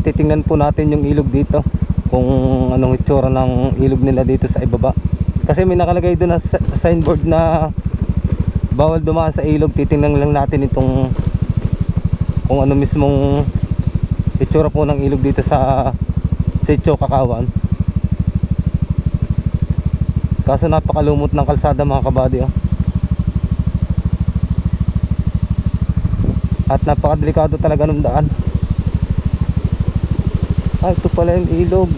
titingnan po natin yung ilog dito, kung anong itsura ng ilog nila dito sa ibaba. Kasi may nakalagay doon na signboard na bawal dumaan sa ilog. Titingnan lang natin itong kung ano mismong itsura po ng ilog dito sa Sitio Kakawan. Kaso napakalumot ng kalsada mga kabady, oh. At napakadelikado talaga ng daan. Ito pala yung ilog.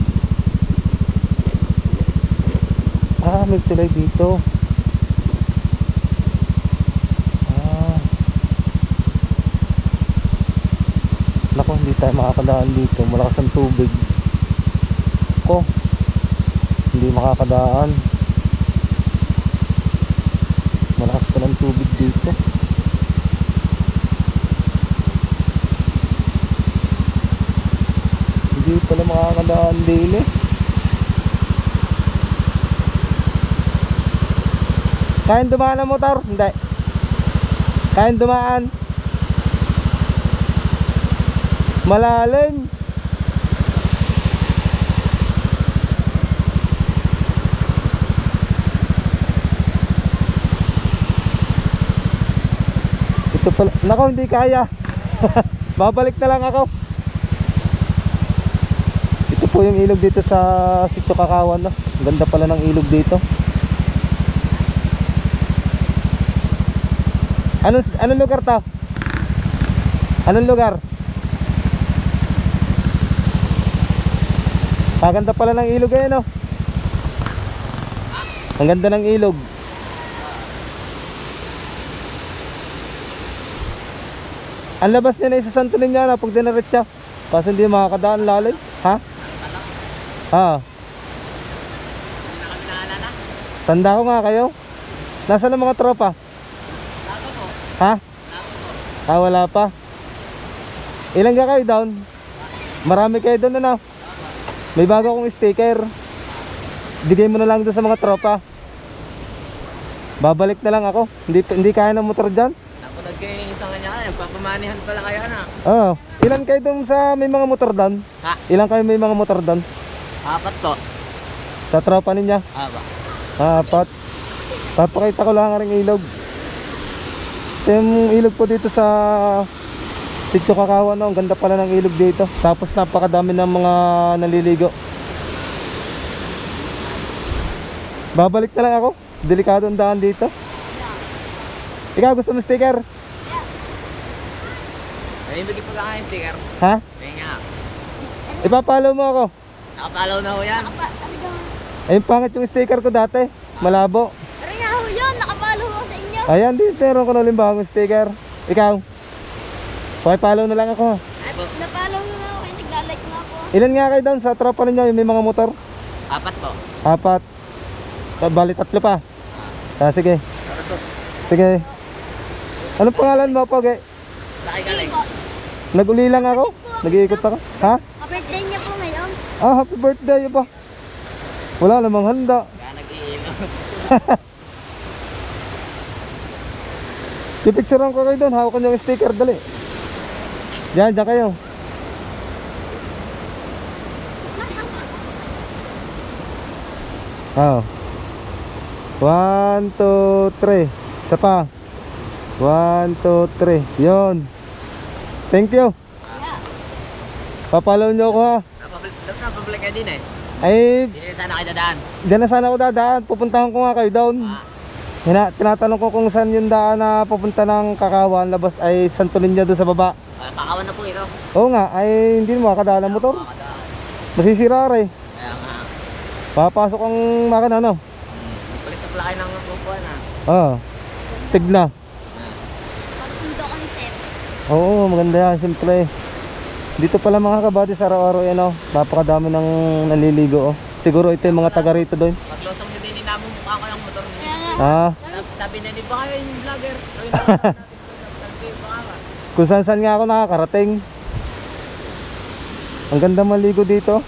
May tulay dito. Naku, hindi tayo makakadaan dito. Malakas ang tubig. Hindi makakadaan. Malakas pa ng tubig dito. Hindi pala makakadaan din eh. Kayang dumaan ang motor? Hindi. Kayang dumaan? Malalim. Ito pala. Nako, hindi kaya. Babalik na lang ako. Ito po yung ilog dito sa Sitio Kakawan, no? Ganda pala ng ilog dito. Anong lugar to? Anong lugar? Kaganda pala ng ilog eh, no? Ang ganda ng ilog. Ang labas niya na isa Santo Niño na pag dinaretsa. Kasi hindi makakadaan lalim. Ha? Tanda ko nga kayo. Nasaan ang mga tropa? Ha? Wala pa. Ilan ka kayo down? Marami kayo doon, ano? May bago akong sticker. Bigay mo na lang doon sa mga tropa. Babalik na lang ako. Hindi kaya ng motor dyan. Napunod kayo isang kanya. Nagpapamanihan pala kayo na. Ilan kayo doon sa may mga motor doon? Ha? Ilan kayo may mga motor doon? 4 to. Sa tropa ninyo? 4. Papakita ko lang ang ilog. Yung ilog po dito sa Sitio Kakawan, no? Ang ganda pala ng ilog dito. Tapos napakadami ng mga naliligo. Babalik na lang ako. Delikado ang daan dito. Ikaw, gusto mo sticker? Ay, bigay pa ka yung sticker. Ha? Kaya nga. Ipapalo mo ako. Nakapalaw na ho yan. Ayun, pangit yung sticker ko dati. Malabo. Pero nga ho yun, nakapalo ho sa inyo. Ayan, di meron ko na ulit bagong sticker. Ikaw? Pakipalo na lang ako. Napalo mo na ako, naglalike na ako. Ilan nga kayo doon sa tropa ninyo yung may mga motor? 4 po. 4. Bali 3 pa. Sige. Sige. Anong pangalan mo, Pogi? Galing. Nag-uli lang ako. Nag-iikot ako. Ha? Kapirthday niya po ngayon. Happy birthday ba? Wala namang handa. Kaya nag-iinom. Pipicturean ko kayo doon. Hawakan yung sticker. Dali. Diyan kayo. Oh. 1, 2, 3. Isa pa. 1, 2, 3. Yun. Thank you. Papalaw nyo ako, ha. Napabalik ka din eh. Ay, Hindi sana kayo dadaan. dyan na sana ako dadaan. Pupuntahan ko nga kayo down. Tinatanong ko kung saan yung daan na pupunta ng Kakawan. Labas ay Santo Niño doon sa baba. Kakawan na po ito. Oo nga, ay hindi mo makakadaan ng motor. Masisira rin. Kaya nga. Papasok ang makina, no? Balik na pala kayo ng bubuan ha. Stig na. Pagpundo ko ni Sep. Oo, maganda yan, siyempre. Dito pala mga kabady sa araw-araw yan, oh. Napakadami ng naliligo, oh. Siguro ito yung mga taga rito doon. Paglosong nyo din inamong mukha ko yung motor niya. Sabi na, di ba kayo yung vlogger? Kung saan-saan nga ako nakakarating. Ang ganda maligo dito.